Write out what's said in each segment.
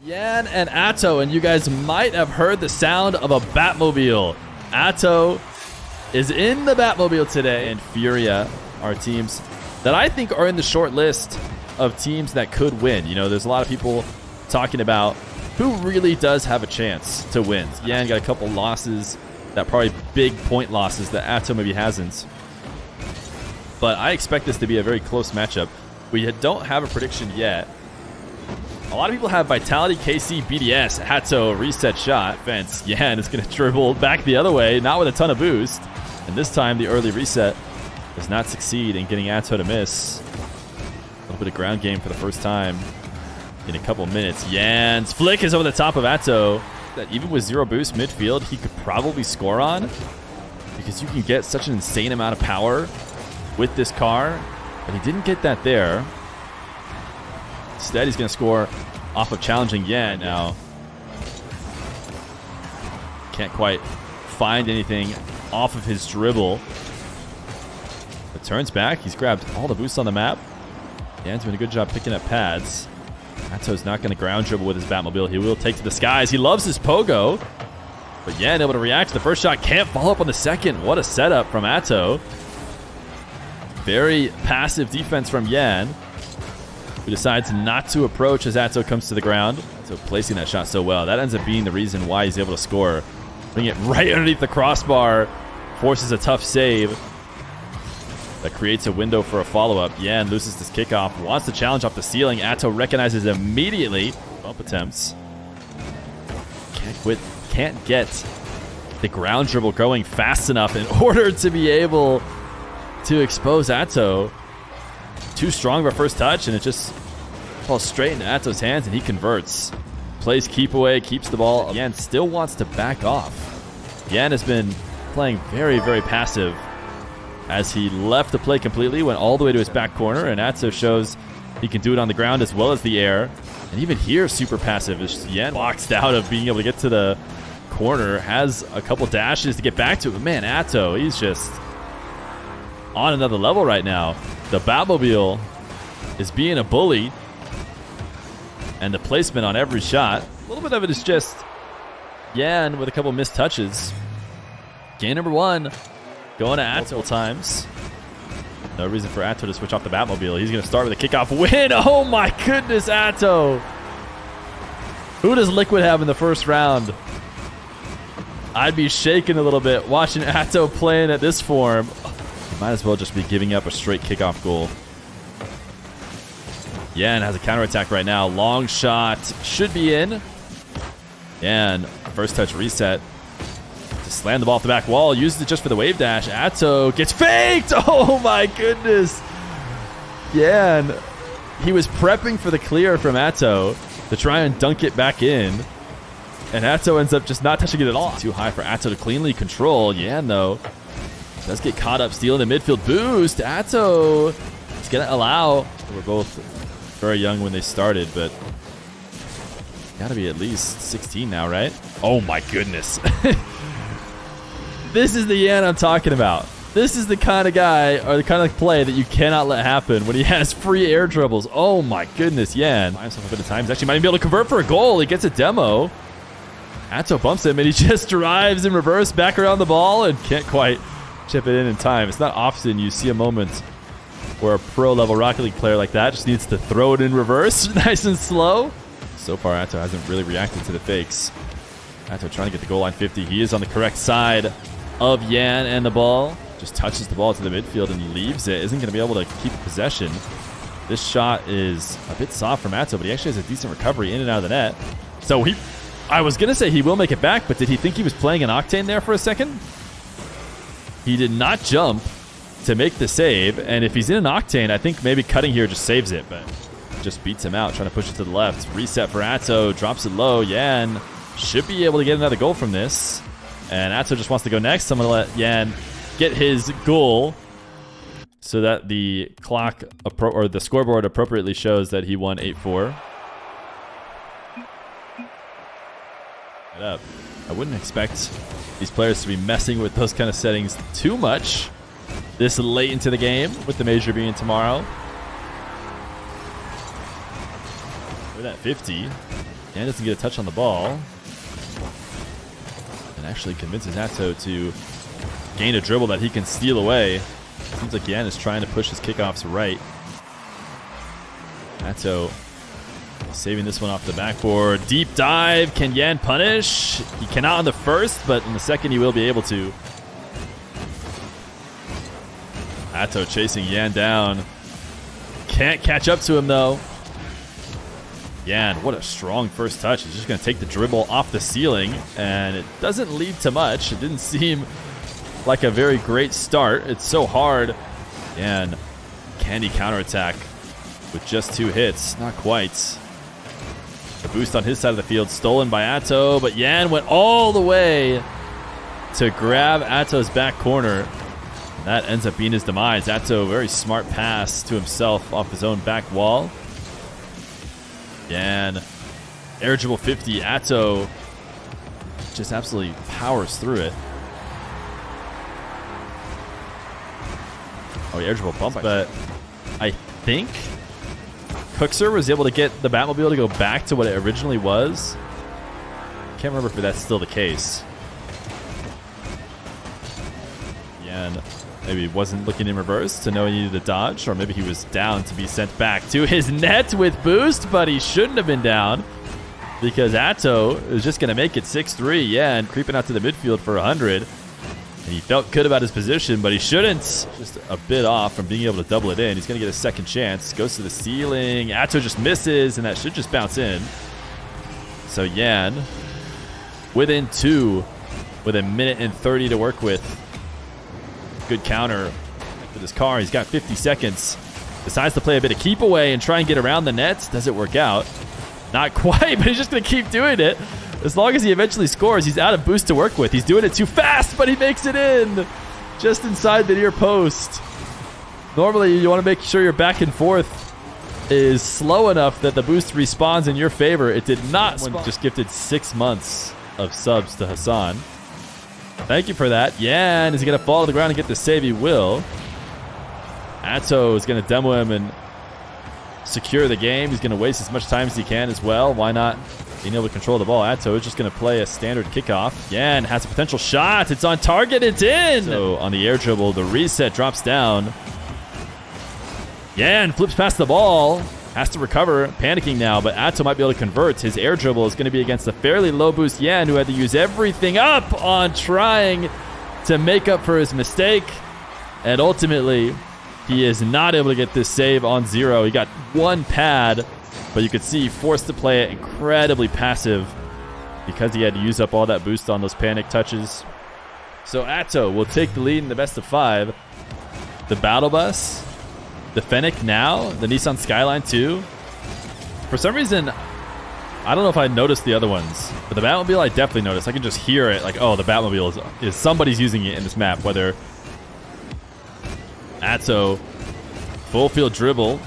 Yan and Atow, and you guys might have heard the sound of a Batmobile. Atow is in the Batmobile today, and Furia are teams that I think are in the short list of teams that could win. You know, there's a lot of people talking about who really does have a chance to win. Yan got a couple losses, that probably big point losses that Atow maybe hasn't. But I expect this to be a very close matchup. We don't have a prediction yet. A lot of people have Vitality, KC, BDS, Atow, reset shot, fence. Yan is going to dribble back the other way, not with a ton of boost. And this time, the early reset does not succeed in getting Atow to miss. A little bit of ground game for the first time in a couple minutes. Yan's flick is over the top of Atow. That even with zero boost midfield, he could probably score on, because you can get such an insane amount of power with this car. But he didn't get that there. Instead, he's going to score off of challenging Yan. Now, can't quite find anything off of his dribble. But turns back. He's grabbed all the boosts on the map. Yan's doing a good job picking up pads. Atow's not going to ground dribble with his Batmobile. He will take to the skies. He loves his pogo. But Yan able to react to the first shot. Can't follow up on the second. What a setup from Atow. Very passive defense from Yan, who decides not to approach as Atow comes to the ground. So placing that shot so well. That ends up being the reason why he's able to score. Putting it right underneath the crossbar. Forces a tough save. That creates a window for a follow-up. Yan loses this kickoff. Wants to challenge off the ceiling. Atow recognizes immediately. Bump attempts. Can't get the ground dribble going fast enough in order to be able to expose Atow. Too strong of a first touch, and it just falls straight into Atow's hands, and he converts. Plays keep away, keeps the ball. Yan still wants to back off. Yan has been playing very, very passive as he left the play completely, went all the way to his back corner, and Atow shows he can do it on the ground as well as the air. And even here, super passive. As Yan boxed out of being able to get to the corner, has a couple dashes to get back to it. But man, Atow, he's just on another level right now. The Batmobile is being a bully, and the placement on every shot. A little bit of it is just Yan with a couple missed touches. Game number one going to Atow times. No reason for Atow to switch off the Batmobile. He's going to start with a kickoff win. Oh my goodness, Atow. Who does Liquid have in the first round? I'd be shaking a little bit watching Atow playing at this form. Might as well just be giving up a straight kickoff goal. Yan has a counterattack right now. Long shot should be in. Yan, first touch reset. To slam the ball off the back wall. Uses it just for the wave dash. Atow gets faked. Oh my goodness. Yan, he was prepping for the clear from Atow to try and dunk it back in. And Atow ends up just not touching it at all. Too high for Atow to cleanly control. Yan, though, does get caught up stealing the midfield boost. Atow is going to allow. They were both very young when they started, but got to be at least 16 now, right? Oh my goodness. This is the Yan I'm talking about. This is the kind of guy or the kind of play that you cannot let happen when he has free air dribbles. Oh my goodness, Yan. Finds himself a bit of time. He's actually might even be able to convert for a goal. He gets a demo. Atow bumps him, and he just drives in reverse back around the ball and can't quite chip it in time. It's not often you see a moment where a pro-level Rocket League player like that just needs to throw it in reverse nice and slow. So far, Atow hasn't really reacted to the fakes. Atow trying to get the goal line 50. He is on the correct side of Yan and the ball. Just touches the ball to the midfield and leaves it. Isn't going to be able to keep possession. This shot is a bit soft from Atow, but he actually has a decent recovery in and out of the net. So I was going to say he will make it back, but did he think he was playing an Octane there for a second? He did not jump to make the save, and if he's in an Octane, I think maybe cutting here just saves it, but just beats him out, trying to push it to the left. Reset for Atow, drops it low. Yan should be able to get another goal from this, and Atow just wants to go next. I'm going to let Yan get his goal so that the clock or the scoreboard appropriately shows that he won 8-4. Up. I wouldn't expect these players to be messing with those kind of settings too much this late into the game, with the major being tomorrow. Look at that 50. Yan doesn't get a touch on the ball. And actually convinces Atow to gain a dribble that he can steal away. Seems like Yan is trying to push his kickoffs right. Atow saving this one off the backboard. Deep dive. Can Yan punish? He cannot on the first, but in the second he will be able to. Atow chasing Yan down. Can't catch up to him though. Yan, what a strong first touch. He's just going to take the dribble off the ceiling, and it doesn't lead to much. It didn't seem like a very great start. It's so hard. Yan, can he counterattack with just 2 hits? Not quite. The boost on his side of the field stolen by Atow, but Yan went all the way to grab Atow's back corner. That ends up being his demise. Atow, very smart pass to himself off his own back wall. Yan, air dribble 50. Atow just absolutely powers through it. Oh, air dribble bump, but I think Cookser was able to get the Batmobile to go back to what it originally was. Can't remember if that's still the case. Yan maybe wasn't looking in reverse to know he needed to dodge, or maybe he was down to be sent back to his net with boost, but he shouldn't have been down because Atow is just going to make it 6-3. Yeah, and creeping out to the midfield for 100. And he felt good about his position, but he shouldn't. Just a bit off from being able to double it in. He's going to get a second chance. Goes to the ceiling. Atow just misses, and that should just bounce in. So Yan, within 2, with a minute and 30 to work with. Good counter with his car. He's got 50 seconds. Decides to play a bit of keep away and try and get around the nets. Does it work out? Not quite, but he's just going to keep doing it. As long as he eventually scores, he's out of boost to work with. He's doing it too fast, but he makes it in. Just inside the near post. Normally, you want to make sure your back and forth is slow enough that the boost respawns in your favor. It did not. Just gifted 6 months of subs to Hassan. Thank you for that. Yan, is he going to fall to the ground and get the save? He will. Atow is going to demo him and secure the game. He's going to waste as much time as he can as well. Why not being able to control the ball? Atow is just going to play a standard kickoff. Yan has a potential shot. It's on target. It's in. So on the air dribble, the reset drops down. Yan flips past the ball. Has to recover, panicking now, but Atow might be able to convert. His air dribble is going to be against a fairly low boost Yan, who had to use everything up on trying to make up for his mistake. And ultimately, he is not able to get this save on 0. He got 1 pad, but you could see forced to play it incredibly passive because he had to use up all that boost on those panic touches. So Atow will take the lead in the best of 5. The Battle Bus, the Fennec now, the Nissan Skyline 2. For some reason, I don't know if I noticed the other ones, but the Batmobile I definitely noticed. I can just hear it like, oh, the Batmobile is somebody's using it in this map, whether Atow, full field dribble,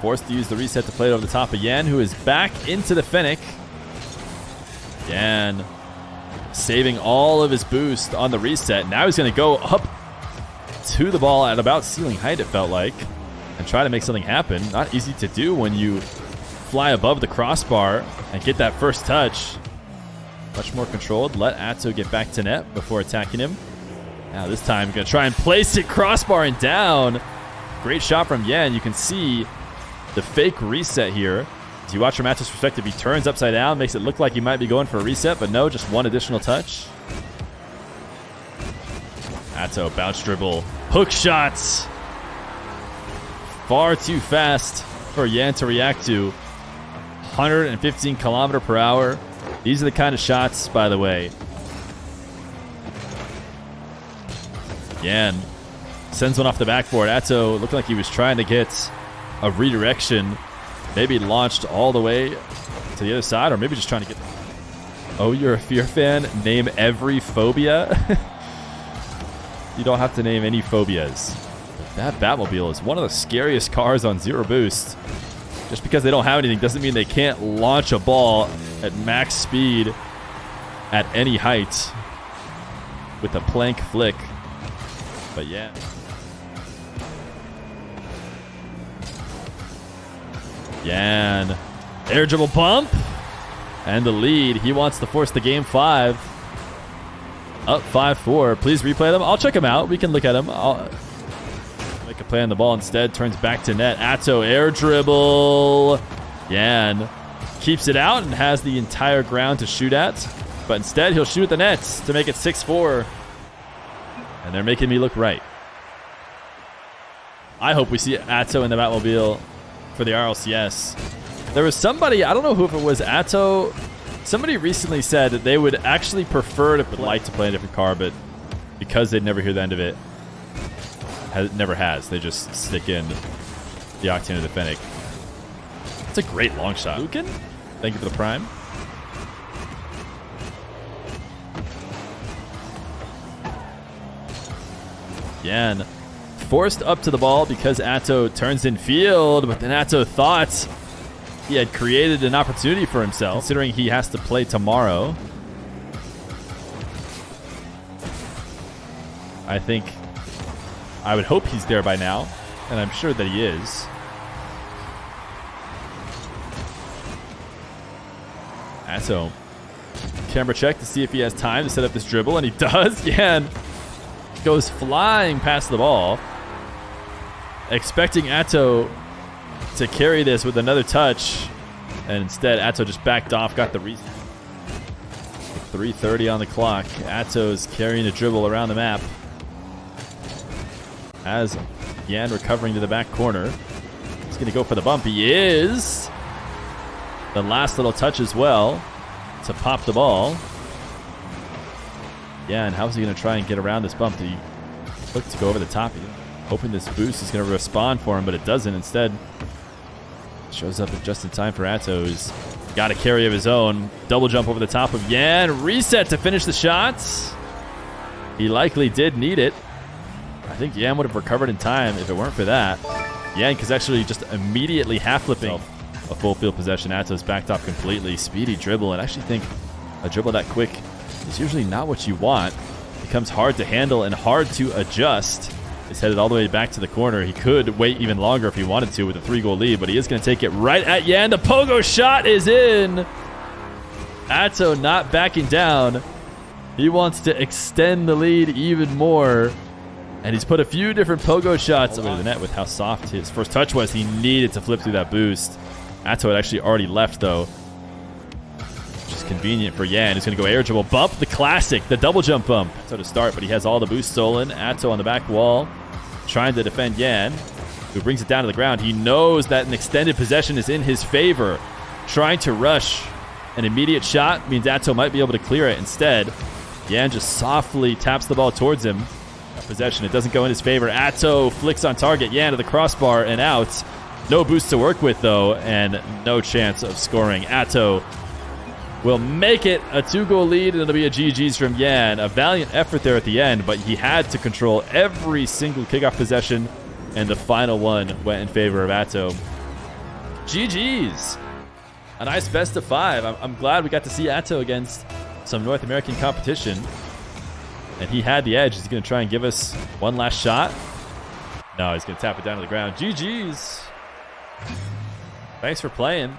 forced to use the reset to play it over the top of Yan, who is back into the Fennec. Yan saving all of his boost on the reset. Now he's going to go up to the ball at about ceiling height, it felt like, and try to make something happen. Not easy to do when you fly above the crossbar and get that first touch. Much more controlled. Let Atow get back to net before attacking him. Now this time, going to try and place it crossbar and down. Great shot from Yan. You can see the fake reset here. As you watch from Atow's perspective, he turns upside down, makes it look like he might be going for a reset, but no, just 1 additional touch. Atow, bounce dribble, hook shots. Far too fast for Yan to react to. 115 kilometer per hour. These are the kind of shots, by the way. Yan sends one off the backboard. Atow looked like he was trying to get a redirection. Maybe launched all the way to the other side, or maybe just trying to get... Oh, you're a Fear fan? Name every phobia? You don't have to name any phobias. That Batmobile is one of the scariest cars on 0 boost. Just because they don't have anything doesn't mean they can't launch a ball at max speed at any height with a plank flick. But yeah. Yan. Air dribble bump. And the lead. He wants to force the game 5. Up 5-4. Please replay them. I'll check them out. We can look at them. I'll make a play on the ball instead. Turns back to net. Atow air dribble. Yan keeps it out and has the entire ground to shoot at. But instead, he'll shoot at the nets to make it 6-4. And they're making me look right. I hope we see Atow in the Batmobile for the RLCS. There was somebody, I don't know who if it was Atow. Somebody recently said that they would actually prefer to like to play a different car, but because they'd never hear the end of it, never has. They just stick in the Octane of the Fennec. It's a great long shot. Lucan, thank you for the prime. Yan forced up to the ball because Atow turns in field, but then Atow thought he had created an opportunity for himself, considering he has to play tomorrow. I would hope he's there by now, and I'm sure that he is. Atow, camera check to see if he has time to set up this dribble, and he does. Yan goes flying past the ball, expecting Atow to carry this with another touch, and instead Atow just backed off, got the reason. 3:30 on the clock. Atow's carrying a dribble around the map as Yan recovering to the back corner. He's going to go for the bump. He is. The last little touch as well to pop the ball. Yan, how's he going to try and get around this bump? Did he look to go over the top? Hoping this boost is going to respond for him, but it doesn't. Instead, shows up just in time for Atow, who's got a carry of his own. Double jump over the top of Yan. Reset to finish the shots. He likely did need it. I think Yan would have recovered in time if it weren't for that. Yan is actually just immediately half-flipping a full field possession. Atow's backed off completely. Speedy dribble, and I actually think a dribble that quick is usually not what you want. It becomes hard to handle and hard to adjust. He's headed all the way back to the corner. He could wait even longer if he wanted to with a 3-goal lead, but he is going to take it right at Yan. The pogo shot is in. Atow not backing down. He wants to extend the lead even more, and he's put a few different pogo shots over the net with how soft his first touch was. He needed to flip through that boost. Atow had actually already left, though, which is convenient for Yan. He's going to go air dribble. Bump, the classic, the double jump bump. So to start, but he has all the boost stolen. Atow on the back wall, trying to defend Yan, who brings it down to the ground. He knows that an extended possession is in his favor. Trying to rush an immediate shot means Atow might be able to clear it. Instead, Yan just softly taps the ball towards him. Possession, it doesn't go in his favor. Atow flicks on target. Yan to the crossbar and out. No boost to work with, though, and no chance of scoring. Atow will make it a 2-goal lead, and it'll be a GG's from Yan. A valiant effort there at the end, but he had to control every single kickoff possession, and the final one went in favor of Atow. GG's. A nice best of 5. I'm glad we got to see Atow against some North American competition, and he had the edge. He's going to try and give us one last shot. No, he's going to tap it down to the ground. GG's. Thanks for playing.